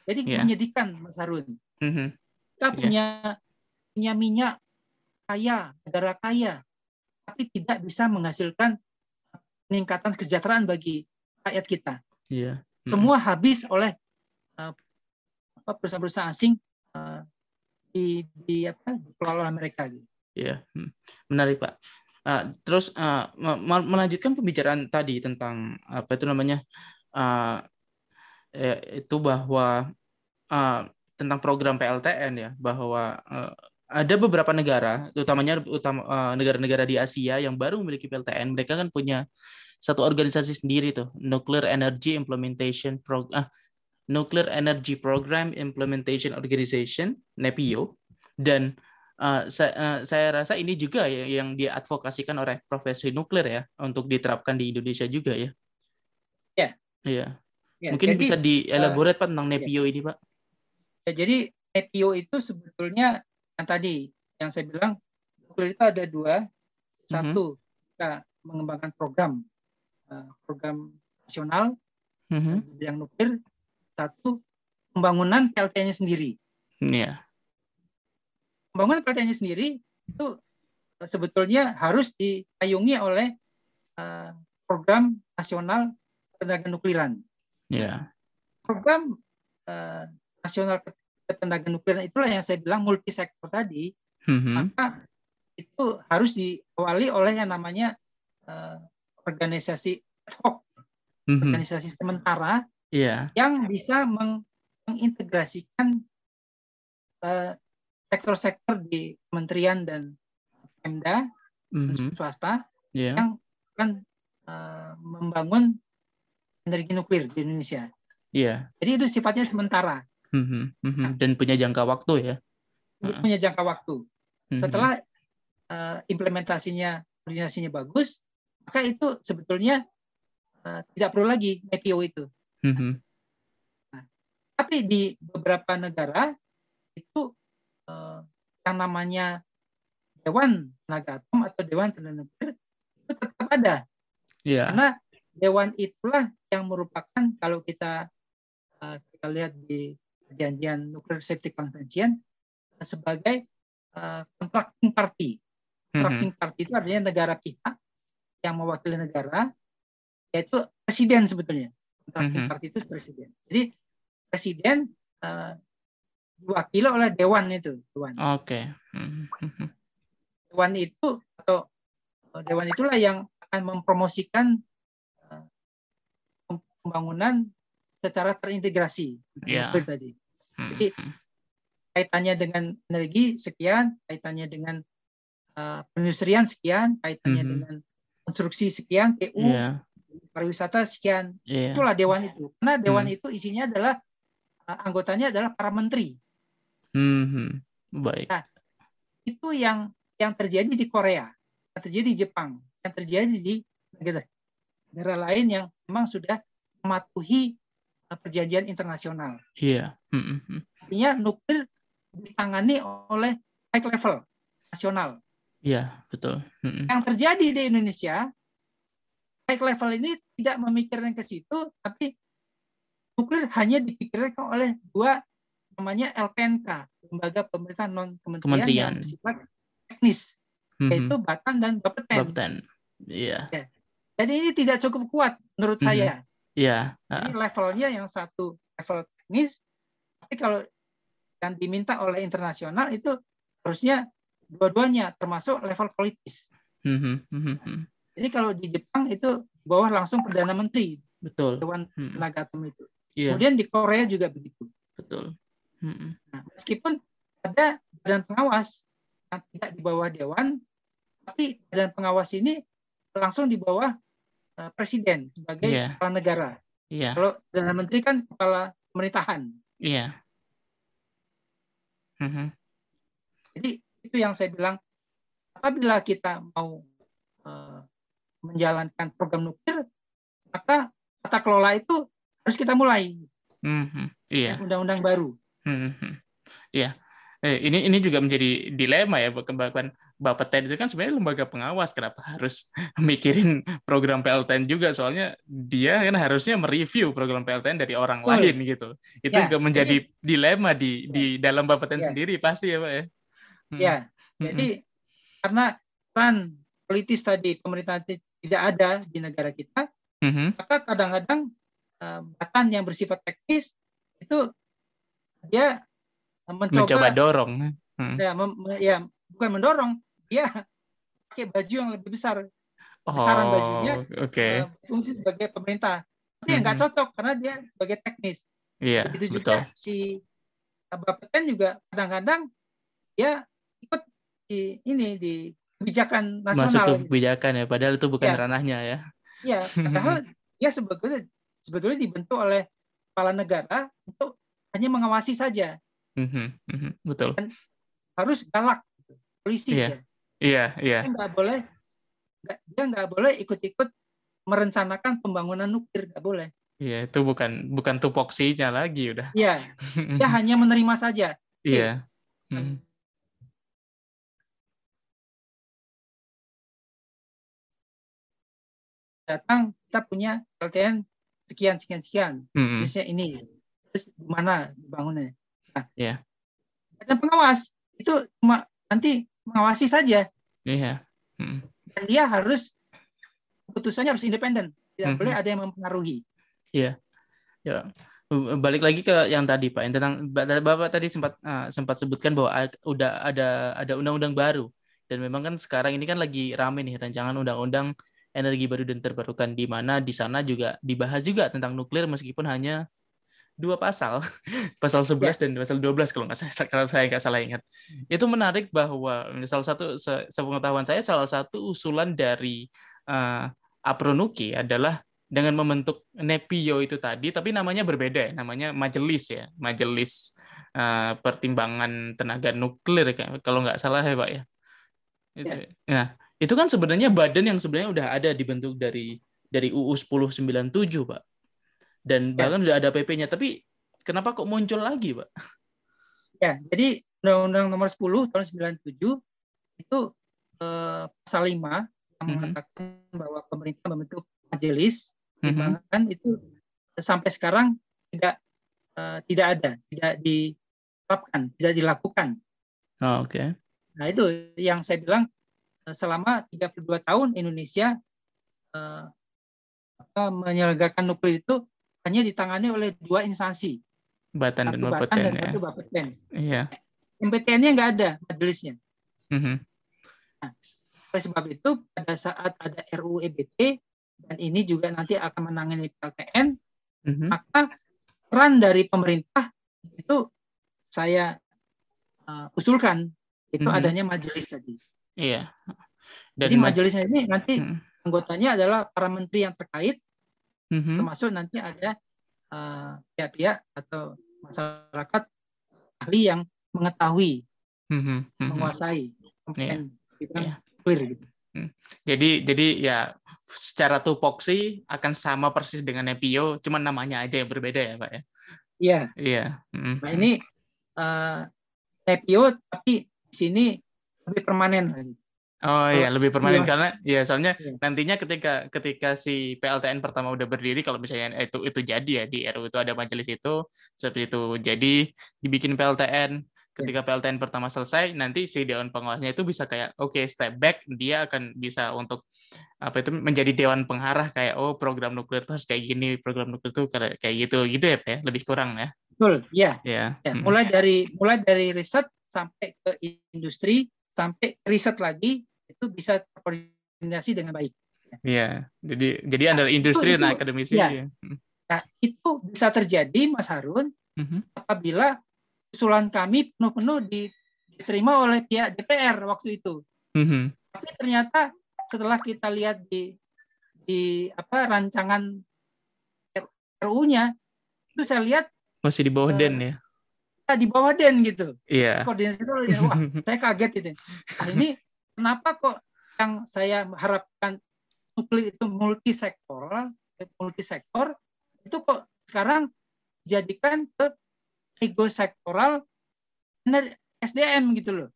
Jadi menyedihkan, Mas Harun. Kita punya minyak kaya, negara kaya, tapi tidak bisa menghasilkan peningkatan kesejahteraan bagi rakyat kita. Semua habis oleh perusahaan-perusahaan asing di pengelolaan mereka. Gitu. Iya, menarik Pak. Terus melanjutkan pembicaraan tadi tentang itu bahwa tentang program PLTN ya, bahwa ada beberapa negara, utamanya negara-negara di Asia yang baru memiliki PLTN, mereka kan punya satu organisasi sendiri tuh, Nuclear Energy Program Implementation Organization, NEPIO, dan saya rasa ini juga yang diadvokasikan oleh profesi nuklir ya untuk diterapkan di Indonesia juga ya. Iya. Mungkin jadi, bisa dielaborate Pak tentang NEPIO ini Pak. Ya, jadi NEPIO itu sebetulnya yang tadi yang saya bilang nuklir itu ada dua. Satu, kita mengembangkan program nasional di bidang nuklir. Satu, pembangunan PLTN-nya sendiri. Pembangunan PLTN-nya sendiri itu sebetulnya harus dipayungi oleh program nasional ketenaga nukliran. Program nasional ketenaga nukliran itulah yang saya bilang multisektor tadi. Maka itu harus diawali oleh yang namanya organisasi ad hoc, organisasi sementara yang bisa mengintegrasikan sektor-sektor di kementerian dan Pemda swasta yang akan membangun energi nuklir di Indonesia. Jadi itu sifatnya sementara dan punya jangka waktu ya. Punya jangka waktu. Setelah implementasinya, koordinasinya bagus, maka itu sebetulnya tidak perlu lagi NEPIO itu. Tapi di beberapa negara itu yang namanya Dewan Tenaga Atom atau Dewan Tenaga Nuklir itu tetap ada. Karena Dewan itulah yang merupakan, kalau kita lihat di perjanjian Nuclear Safety Convention, sebagai contracting party. Contracting party itu artinya negara pihak yang mewakili negara, yaitu presiden sebetulnya. Contracting party itu presiden. Jadi presiden diwakili oleh dewan itu. Dewan itu atau dewan itulah yang akan mempromosikan pembangunan secara terintegrasi. Tadi. Jadi kaitannya dengan energi sekian, kaitannya dengan perindustrian sekian, kaitannya dengan konstruksi sekian, PU, pariwisata sekian. Itulah dewan itu. Karena dewan itu isinya adalah anggotanya adalah para menteri. Baik. Nah, itu yang terjadi di Korea, yang terjadi di Jepang, yang terjadi di negara lain yang memang sudah mematuhi perjanjian internasional. Iya. Artinya nuklir ditangani oleh high level nasional. Iya, betul. Yang terjadi di Indonesia, high level ini tidak memikirkan ke situ, tapi nuklir hanya dipikirkan oleh dua, namanya LPNK, lembaga pemerintah non kementerian yang bersifat teknis, yaitu Batan dan Bapeten. Iya. Ya. Jadi ini tidak cukup kuat menurut saya. Iya. Jadi levelnya yang satu level teknis, tapi kalau yang diminta oleh internasional itu harusnya dua-duanya, termasuk level politis. Jadi kalau di Jepang itu bawah langsung Perdana Menteri, betul, Dewan Tenaga Atom itu. Iya. Kemudian di Korea juga begitu. Betul. Nah, meskipun ada badan pengawas yang tidak di bawah dewan, tapi badan pengawas ini langsung di bawah presiden sebagai kepala negara. Iya. Kalau Perdana Menteri kan kepala pemerintahan. Iya. Jadi itu yang saya bilang, apabila kita mau menjalankan program nuklir, maka tata kelola itu harus kita mulai. Iya. Undang-undang baru. Iya. Ini juga menjadi dilema ya, bahkan Bapeten itu kan sebenarnya lembaga pengawas, kenapa harus mikirin program PLTN juga, soalnya dia kan harusnya mereview program PLTN dari orang lain gitu. Itu juga menjadi dilema di dalam Bapeten sendiri pasti ya Pak ya. Ya, jadi karena peran politis tadi pemerintah tidak ada di negara kita, maka kadang-kadang Batan yang bersifat teknis itu dia mencoba dorong. Bukan mendorong, dia pakai baju yang lebih besar, besaran bajunya, fungsi sebagai pemerintah. Tapi nggak cocok karena dia sebagai teknis. Begitu juga si Bapeten juga kadang-kadang dia ikut di kebijakan nasional. Masuk ke kebijakan ya, padahal itu bukan ranahnya ya. Iya, padahal dia sebetulnya dibentuk oleh kepala negara untuk hanya mengawasi saja. Betul. Dan harus galak, polisi. Iya. Dia nggak boleh ikut-ikut merencanakan pembangunan nuklir, nggak boleh. Iya, itu bukan tupoksinya lagi udah. Iya, dia hanya menerima saja. Iya. Datang, kita punya LTN sekian. Terusnya ini, terus gimana dibangunnya? Nah, dan pengawas itu cuma nanti mengawasi saja. Iya. Dan dia keputusannya harus independen, tidak boleh ada yang mempengaruhi. Iya. Ya. Balik lagi ke yang tadi Pak, yang tentang Bapak tadi sempat sebutkan bahwa udah ada undang-undang baru, dan memang kan sekarang ini kan lagi rame nih rancangan undang-undang energi baru dan terbarukan, di mana di sana juga dibahas juga tentang nuklir meskipun hanya 2 pasal, pasal 11 dan pasal 12 kalau saya nggak salah ingat. Itu menarik bahwa salah satu sepengetahuan saya, salah satu usulan dari Apronuki adalah dengan membentuk NEPIO itu tadi, tapi namanya berbeda, namanya majelis ya, majelis pertimbangan tenaga nuklir kalau nggak salah ya Pak ya. Nah, itu kan sebenarnya badan yang sebenarnya udah ada dibentuk dari UU 1097 Pak. Dan bahkan sudah ada PP-nya, tapi kenapa kok muncul lagi, Pak? Ya, jadi Undang-Undang Nomor 10 tahun 97 itu pasal 5 yang mengatakan bahwa pemerintah membentuk majelis pertimbangan itu sampai sekarang tidak ada, tidak diterapkan, tidak dilakukan. Oke. Nah, itu yang saya bilang selama 32 tahun Indonesia menyelenggarakan nuklir itu hanya ditangani oleh 2 instansi. Batan dan satu Bapeten. Iya. MPTN-nya nggak ada majelisnya. Nah, oleh sebab itu pada saat ada RUU EBT dan ini juga nanti akan menangani PLTN, maka peran dari pemerintah itu saya usulkan itu adanya majelis tadi. Iya. Dan jadi majelisnya ini nanti anggotanya adalah para menteri yang terkait, termasuk nanti ada pihak-pihak atau masyarakat ahli yang mengetahui, Mhm. menguasai, Iya. Iya. clear gitu. Jadi ya secara tupoksi akan sama persis dengan Nepio, cuman namanya aja yang berbeda ya, Pak ya. Iya. Iya. Nah ini Nepio tapi di sini lebih permanen lagi. Oh iya, lebih permanen Luas. karena ya soalnya Iya. nantinya ketika si PLTN pertama udah berdiri, kalau misalnya itu jadi ya di RU itu ada majelis itu seperti itu. Jadi dibikin PLTN. Ketika PLTN pertama selesai, nanti si dewan pengawasnya itu bisa kayak oke, step back, dia akan bisa untuk apa itu menjadi dewan pengarah kayak oh program nuklir itu harus kayak gini, program nuklir itu kayak gitu ya Pak ya, lebih kurang ya. Betul, ya. Ya. Ya, mulai dari riset sampai ke industri sampai riset lagi itu bisa terkoordinasi dengan baik. Iya, jadi antara industri dan akademisi. Ya. Nah, itu bisa terjadi, Mas Harun, apabila usulan kami penuh-penuh diterima oleh pihak DPR waktu itu. Tapi ternyata setelah kita lihat di rancangan RU-nya, itu saya lihat masih di bawah DEN ya. Di bawah DEN gitu. Iya. Koordinasi itu, wah, saya kaget gitu. Nah, ini kenapa kok yang saya harapkan nuklir itu multisektor itu kok sekarang dijadikan ke egosektoral SDM gitu loh.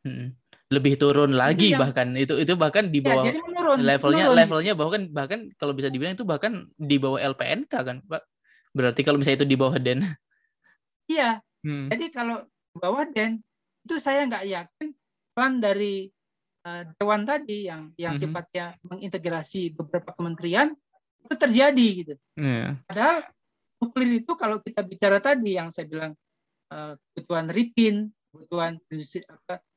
Lebih turun lagi bahkan itu bahkan di bawah jadi menurun, levelnya bahkan kalau bisa dibilang itu bahkan di bawah LPNK kan Pak. Berarti kalau misalnya itu di bawah DEN. Iya. Jadi kalau di bawah DEN itu saya nggak yakin peran dari dewan tadi yang sifatnya mengintegrasi beberapa kementerian itu terjadi gitu. Padahal nuklir itu kalau kita bicara tadi yang saya bilang kebutuhan RIPIN, kebutuhan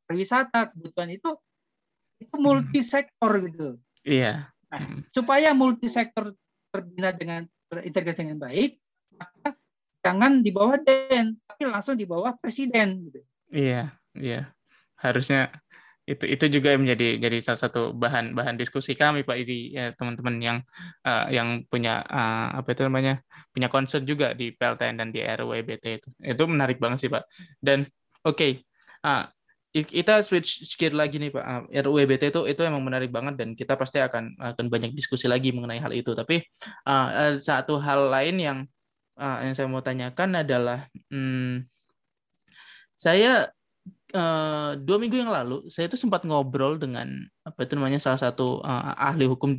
pariwisata, kebutuhan itu multisektor gitu. Iya. Nah, supaya multisektor terbina dengan terintegrasi dengan baik, maka jangan di bawah DEN, tapi langsung di bawah presiden gitu. Iya. Harusnya itu juga menjadi salah satu bahan diskusi kami Pak ini ya, teman-teman yang punya punya concern juga di PLTN dan di RUEBT itu menarik banget sih Pak. Dan oke. Kita switch gear lagi nih Pak. RUEBT itu emang menarik banget dan kita pasti akan banyak diskusi lagi mengenai hal itu. Tapi satu hal lain yang saya mau tanyakan adalah saya 2 minggu yang lalu saya itu sempat ngobrol dengan salah satu ahli hukum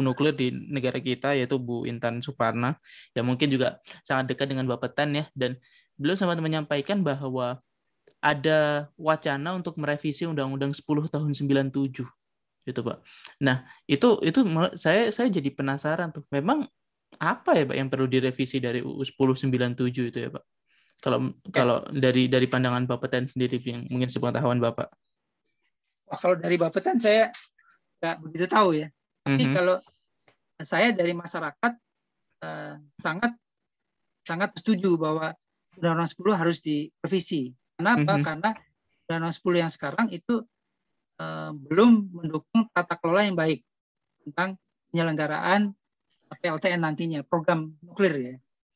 nuklir di negara kita, yaitu Bu Intan Suparna, yang mungkin juga sangat dekat dengan Bapak Tan ya, dan beliau sempat menyampaikan bahwa ada wacana untuk merevisi Undang-Undang 10 tahun 97 gitu Pak. Nah itu saya jadi penasaran tuh, memang apa ya Pak yang perlu direvisi dari UU 1097 itu ya Pak? Kalau dari pandangan Bapak Tan sendiri yang mungkin sepengetahuan Bapak. Kalau dari Bapak Tan saya nggak begitu tahu ya. Tapi kalau saya dari masyarakat sangat setuju bahwa Undang-Undang 10 harus direvisi. Kenapa? Karena Undang-Undang 10 yang sekarang itu belum mendukung tata kelola yang baik tentang penyelenggaraan PLTN nantinya, program nuklir ya.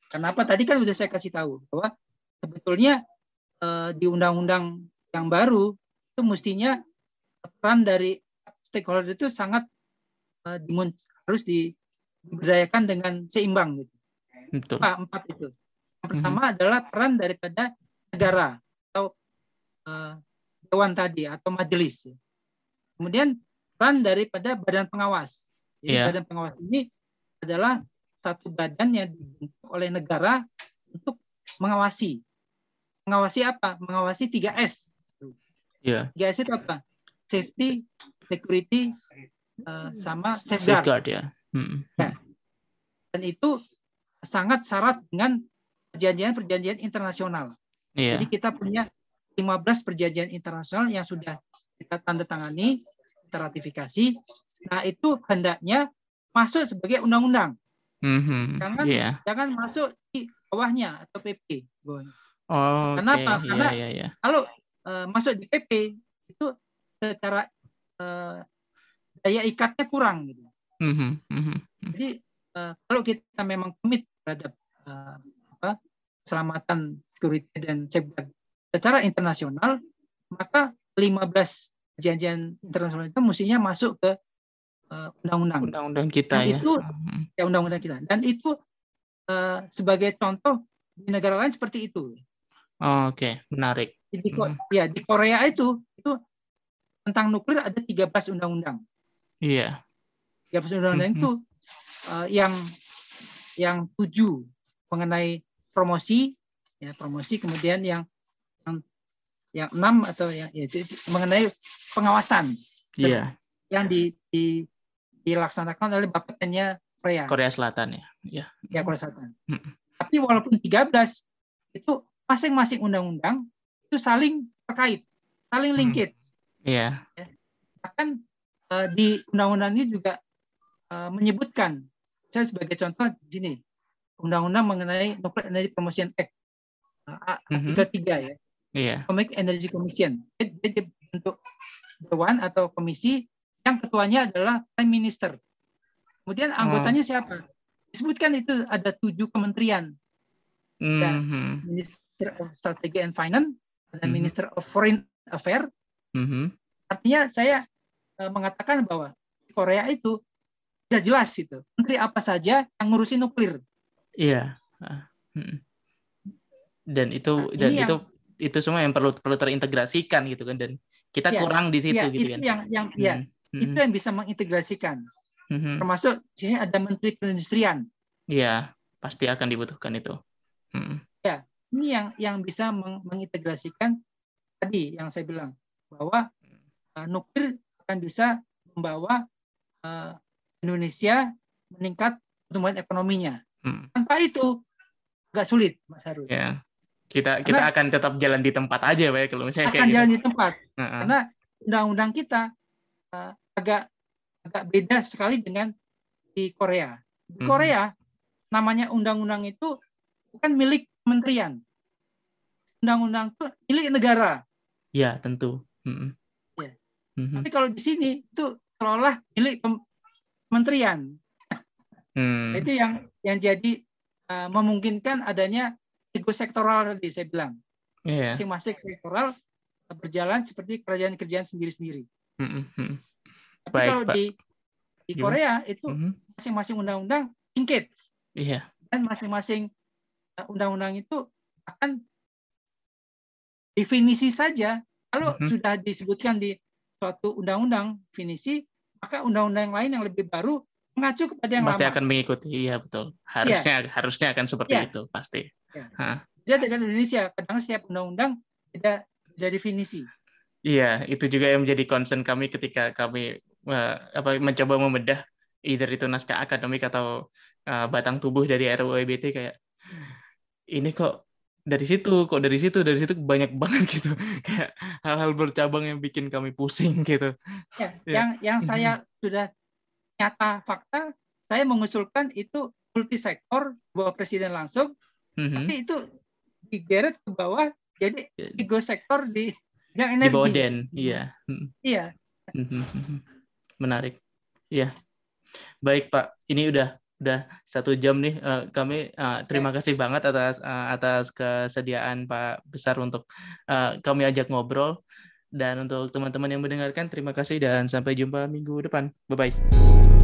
Kenapa? Tadi kan sudah saya kasih tahu bahwa sebetulnya di undang-undang yang baru itu mestinya peran dari stakeholder itu sangat harus diberdayakan dengan seimbang gitu. Betul. Empat itu. Yang pertama adalah peran daripada negara atau dewan tadi atau majelis. Kemudian peran daripada badan pengawas. Jadi badan pengawas ini adalah satu badan yang dibentuk oleh negara untuk mengawasi. Mengawasi apa? Mengawasi 3S. 3S itu apa? Safety, security, sama safeguard. Ya. Dan itu sangat syarat dengan perjanjian internasional. Jadi kita punya 15 perjanjian internasional yang sudah kita tanda tangani, kita ratifikasi. Nah itu hendaknya masuk sebagai undang-undang. Jangan masuk di bawahnya atau PP. Kenapa? Karena kalau masuk di PP itu secara daya ikatnya kurang. Gitu. Jadi kalau kita memang komit terhadap keselamatan, security dan safeguard secara internasional, maka 15 perjanjian internasional itu mestinya masuk ke undang-undang. Undang-undang kita Dan ya. itu ya undang-undang kita. Dan itu sebagai contoh di negara lain seperti itu. Oke, menarik. Di Korea itu tentang nuklir ada 13 undang-undang. Iya. 13 undang-undang itu yang 7 mengenai promosi, kemudian yang 6 atau itu mengenai pengawasan. Iya. Yang dilaksanakan oleh Bapaknya Korea Selatan ya. Iya. Ya, Korea Selatan. Tapi walaupun 13 itu masing-masing undang-undang itu saling terkait, saling linkage. Iya. Bahkan di undang-undang ini juga menyebutkan, saya sebagai contoh di sini, undang-undang mengenai Nuclear Energy Promotion Act, artikel 3 ya. Iya. Atomic Energy Commission. Dia bentuk dewan atau komisi yang ketuanya adalah Prime Minister. Kemudian anggotanya siapa? Disebutkan itu ada 7 kementerian. Ada Minister of Strategy and Finance, ada Minister of Foreign Affairs. Artinya saya mengatakan bahwa di Korea itu sudah jelas itu menteri apa saja yang ngurusin nuklir. Iya. Dan itu semua yang perlu terintegrasikan gitu kan, dan kita kurang di situ gitu kan. Itu yang bisa mengintegrasikan. Termasuk di sini ada Menteri Perindustrian. Iya, pasti akan dibutuhkan itu. Ya, ini yang bisa mengintegrasikan tadi yang saya bilang bahwa nuklir akan bisa membawa Indonesia meningkat pertumbuhan ekonominya. Tanpa itu agak sulit, Mas Harun. Ya. Kita akan tetap jalan di tempat aja, Pak, kalau misalnya akan jalan di tempat. Karena undang-undang kita agak beda sekali dengan di Korea. Di Korea namanya undang-undang itu bukan milik kementerian. Undang-undang itu milik negara. Ya, tentu. Ya. Tapi kalau di sini itu seolah milik kementerian. Itu yang jadi memungkinkan adanya ego sektoral tadi saya bilang. Masing-masing sektoral berjalan seperti kerajaan-kerajaan sendiri-sendiri. Tapi kalau di Korea itu masing-masing undang-undang linkage. Dan masing-masing undang-undang itu akan definisi saja. Kalau sudah disebutkan di suatu undang-undang definisi, maka undang-undang lain yang lebih baru mengacu kepada yang pasti lama. Akan mengikuti, iya betul. Harusnya akan seperti itu pasti. Dia dengan Indonesia kadang setiap undang-undang beda definisi. Iya, itu juga yang menjadi concern kami ketika kami mencoba membedah either itu naskah akademik atau batang tubuh dari RUU EBT, kayak ini kok dari situ banyak banget gitu. Kayak hal-hal bercabang yang bikin kami pusing gitu. Yang saya sudah nyata fakta, saya mengusulkan itu multisektor, bahwa presiden langsung, tapi itu digeret ke bawah, jadi tiga sektor di bidang energi. Di bawah DEN, iya. Menarik. Iya. Baik Pak, ini udah 1 jam nih. Kami terima kasih banget atas kesediaan Pak Besar untuk kami ajak ngobrol. Dan untuk teman-teman yang mendengarkan, terima kasih dan sampai jumpa minggu depan. Bye-bye.